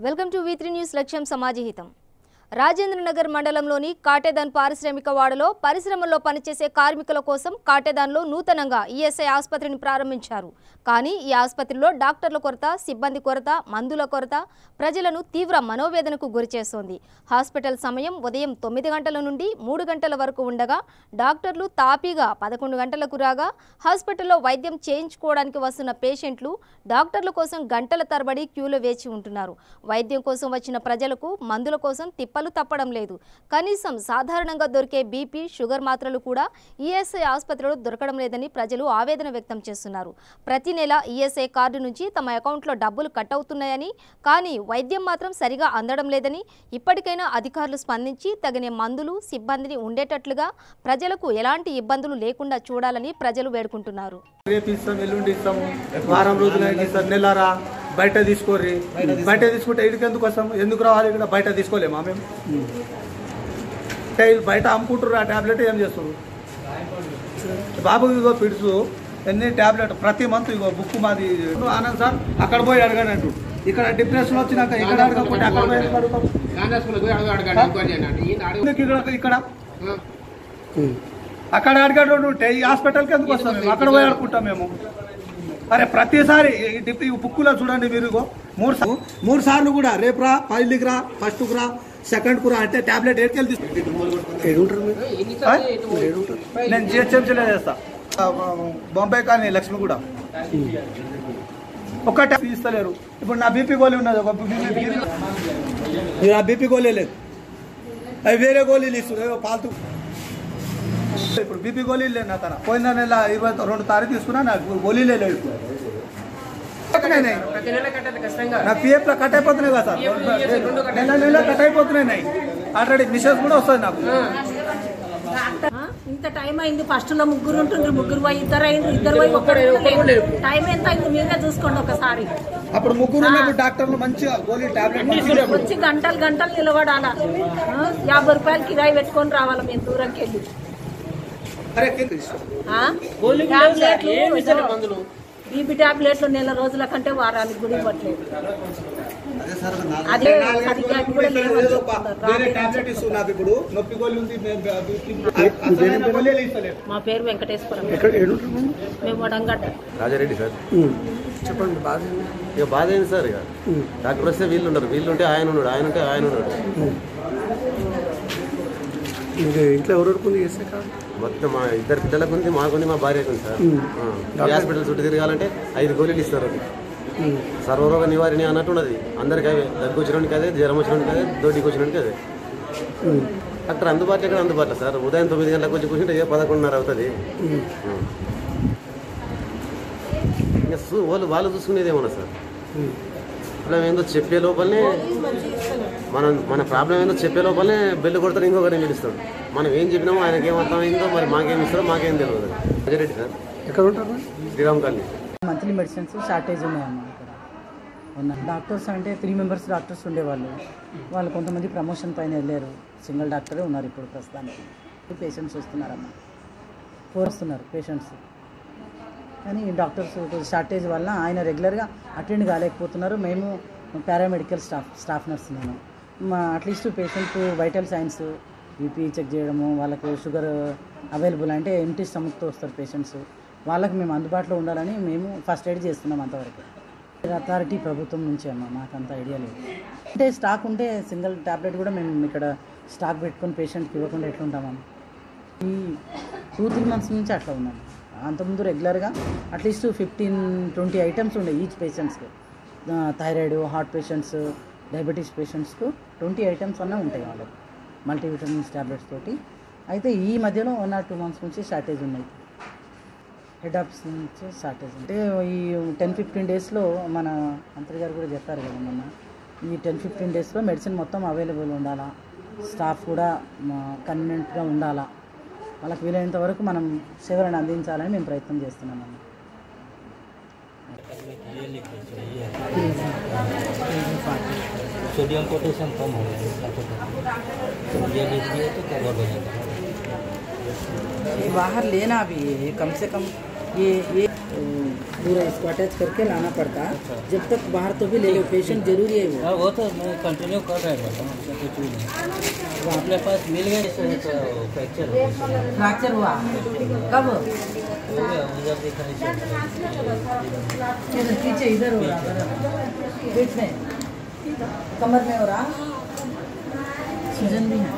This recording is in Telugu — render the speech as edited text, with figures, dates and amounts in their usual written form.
వెల్కమ్ టు V3 న్యూస్ లక్ష్యం సమాజహితం. రాజేంద్రనగర్ మండలంలోని కాటేదాన్ పారిశ్రామిక వాడలో పరిశ్రమల్లో పనిచేసే కార్మికుల కోసం కాటేదాన్లో నూతనంగా ఈఎస్ఐ ఆసుపత్రిని ప్రారంభించారు. కానీ ఈ ఆసుపత్రిలో డాక్టర్ల కొరత, సిబ్బంది కొరత, మందుల కొరత ప్రజలను తీవ్ర మనోవేదనకు గురిచేస్తోంది. హాస్పిటల్ సమయం ఉదయం 9 గంటల నుండి 3 గంటల వరకు ఉండగా డాక్టర్లు తాపీగా 11 గంటలకు రాగా హాస్పిటల్లో వైద్యం చేయించుకోవడానికి వస్తున్న పేషెంట్లు డాక్టర్ల కోసం గంటల తరబడి క్యూలో వేచి ఉంటున్నారు. వైద్యం కోసం వచ్చిన ప్రజలకు మందుల కోసం తిప్పలు తప్పడం లేదు. కనీసం సాధారణంగా దొరికే బీపీ, షుగర్ మాత్రలు కూడా ఈఎస్ఐ ఆసుపత్రిలో దొరకడం లేదని ప్రజలు ఆవేదన వ్యక్తం చేస్తున్నారు. ప్రతి నెల ఈఎస్ఐ కార్డు నుంచి తమ అకౌంట్లో డబ్బులు కట్ అవుతున్నాయని, కానీ వైద్యం మాత్రం సరిగా అందడం లేదని, ఇప్పటికైనా అధికారులు స్పందించి తగిన మందులు, సిబ్బందిని ఉండేటట్లుగా ప్రజలకు ఎలాంటి ఇబ్బందులు లేకుండా చూడాలని ప్రజలు వేడుకుంటున్నారు. బయట తీసుకోర్రి, బయట తీసుకుంటే ఇక్కడికి ఎందుకు వస్తాము, ఎందుకు రావాలి, ఇక్కడ బయట తీసుకోలేమా మేము? బయట అమ్ముకుంటారు ఆ ట్యాబ్లెట్ ఏం చేస్తారు బాబు? ఇగో పిడుసు ఎన్ని ట్యాబ్లెట్ ప్రతి మంత్ ఇగో బుక్ మాది ఆనంద్ సార్ అక్కడ పోయి అడగాను అంటూ, ఇక్కడ డిప్రెషన్ వచ్చినాక ఇక్కడ అడగకపోతే అక్కడ ఇక్కడ అక్కడ అడిగేటోడు ఉంటే ఈ హాస్పిటల్కి ఎందుకు వస్తాం మేము? అక్కడ పోయి అడుకుంటాం మేము. అరే ప్రతిసారి బుక్కులో చూడండి మీరు, మూడు సార్లు కూడా రేపు రా, 10కి రా, ఫస్ట్కు రా, సెకండ్కు రా అంటే ట్యాబ్లెట్ ఎక్కడికి నేను జిహెచ్ఎంసీలో చేస్తా, బొంబాయి కానీ లక్ష్మి కూడా ఒక్క ట్యాబ్ ఇస్తలేరు. ఇప్పుడు నా బీపీ గోళీ ఉన్నది, ఒక బీపీ గోళీ లేదు, అవి వేరే గోళీలు ఇస్తున్నారు పాల్తూ. ఇప్పుడు బీపీ గోళీలు లేదు నా తన, పోయిన నెల 22 తారీఖు తీసుకున్నా, నాకు గోళీలే లేదు. నా పిఎఫ్లో కట్ అయిపోతున్నాయి కదా సార్, నెల కట్ అయిపోతున్నాయి. ఆల్రెడీ మిషన్స్ కూడా వస్తుంది నాకు. ఇంత టైం అయింది, ఫస్ట్ లో ముగ్గురు ఉంటుండ్రు, ముగ్గురు పోయి ఇద్దరు అయింది, ఇద్దరు పోయి టైం ఎంత అయింది మీరే చూసుకోండి ఒకసారి. అప్పుడు ముగ్గురు ఉన్నప్పుడు డాక్టర్లు మంచిగా గోళీ టాబ్లెట్ వచ్చి గంటలు గంటలు నిలబడాలా, 50 రూపాయలు కిరాయి పెట్టుకొని రావాలి మేము దూరంకి వెళ్ళి. బీపీ టాబ్లెట్లు నెల రోజుల కంటే వారానికి కూడా ఇవ్వట్లేదు. అదే మా పేరు వెంకటేశ్వరం, మేము వడంగడ్డ. రాజారెడ్డి సార్ చెప్పండి. ఇక బాధ అయింది సార్. ఇక డాక్టర్ వస్తే వీళ్ళు ఉండరు, వీళ్ళు ఉంటే ఆయన ఉన్నాడు, ఆయన ఉంటే ఆయన ఉన్నాడు. ఇంట్లో ఎవరెవరికి మొత్తం మా 2 పిల్లలకు ఉంది, మాకుంది, మా భార్యకు ఉంది సార్. హాస్పిటల్ చుట్టూ తిరగాలంటే 5 గోళీలు ఇస్తారు. అది సర్వరోగ నివారణ అన్నట్టు ఉన్నది. అందరికీ అవే, దగ్గు వచ్చినోడికి అదే, జ్వరం వచ్చినోడికి అదే, దొడ్డికి వచ్చినోడికి అదే. అక్కడ అందుబాటులో ఇక్కడ అందుబాటులో సార్. ఉదయం 9 గంటలకు వచ్చి కూర్చుంటే 11:30 అవుతుంది. ఇంకా వాళ్ళు చూసుకునేది ఏమన్నా సార్. ప్రాబ్లం ఏందో చెప్పే లోపలనే మన ప్రాబ్లం ఏందో చెప్పే లోపలనే బెల్లు కొడతారు, ఇంకొకరిని పిలుస్తాడు. మనం ఏం చెప్పినామో ఆయనకి ఏం అర్థమైందో మరి మాకేం ఇస్తారో మాకేం తెలియదు. రాజారెడ్డి సార్. ఎక్కడ ఉంటారు? Sriram colony. Monthly medicines shortage ఉన్నాయమ్మా ఇక్కడ ఉన్న డాక్టర్స్. అంటే 3 మెంబర్స్ డాక్టర్స్ ఉండేవాళ్ళు, వాళ్ళు కొంతమంది ప్రమోషన్ పైన వెళ్ళారు. సింగిల్ డాక్టరే ఉన్నారు ఇప్పుడు ప్రస్తుతానికి. పేషెంట్స్ వస్తున్నారమ్మా, 4 వస్తున్నారు పేషెంట్స్. కానీ డాక్టర్స్ షార్టేజ్ వల్ల ఆయన రెగ్యులర్గా అటెండ్ కాలేకపోతున్నారు. మేము పారామెడికల్ స్టాఫ్ నర్స్ నేను at least patient vital signs, BP check చేయడము, వాళ్ళకు షుగర్ అవైలబుల్ అంటే ఎంటీ స్టమక్తో వస్తారు పేషెంట్స్, వాళ్ళకి మేము అందుబాటులో ఉండాలని మేము ఫస్ట్ ఎయిడ్ చేస్తున్నాం. అంతవరకు అథారిటీ ప్రభుత్వం నుంచి అమ్మా, మాకు అంత ఐడియా లేదు. అంటే స్టాక్ ఉంటే సింగిల్ ట్యాబ్లెట్ కూడా మేము ఇక్కడ స్టాక్ పెట్టుకొని పేషెంట్కి ఇవ్వకుండా ఎట్లుంటామమ్మా. ఈ 2-3 మంత్స్ నుంచి అట్లా ఉన్నాం. అంతకుముందు రెగ్యులర్గా అట్లీస్ట్ 15-20 ఐటమ్స్ ఉండే ఈచ్ పేషెంట్స్కి. థైరాయిడ్, హార్ట్ పేషెంట్స్, డయాబెటీస్ పేషెంట్స్కు 20 ఐటమ్స్ అన్నా ఉంటాయి వాళ్ళకి, మల్టీవిటమిన్స్ ట్యాబ్లెట్స్ తోటి. అయితే ఈ మధ్యలో 1 or 2 months నుంచి షార్టేజ్ ఉన్నాయి. హెడ్ ఆఫీస్ నుంచి షార్టేజ్ అంటే ఈ 10-15 డేస్లో మన మంత్రి గారు కూడా చెప్పారు కదా మొన్న, ఈ 10-15 డేస్లో మెడిసిన్ మొత్తం అవైలబుల్ ఉండాలా, స్టాఫ్ కూడా కన్వీనియంట్గా ఉండాలా, వాళ్ళకి వీలైనంత వరకు మనం సేవలను అందించాలని మేము ప్రయత్నం చేస్తున్నామన్న. सोडियम पोटेशियम कम हो गया ये लीजिए तो कवर हो जाएगा। ये बाहर लेना भी है, कम से कम ये पूरा इसको अटैच करके लाना पड़ता। जब तक बाहर तो भी ले लो, पेशेंट जरूरी है वो। वो तो मैं कंटिन्यू कर रहा था, कुछ भी नहीं। वो अपने पास मिल गया फ्रैक्चर हुआ कब? उधर दिखाई पीछे इधर हो रहा, पेट में, कमर में हो रहा, सूजन भी है।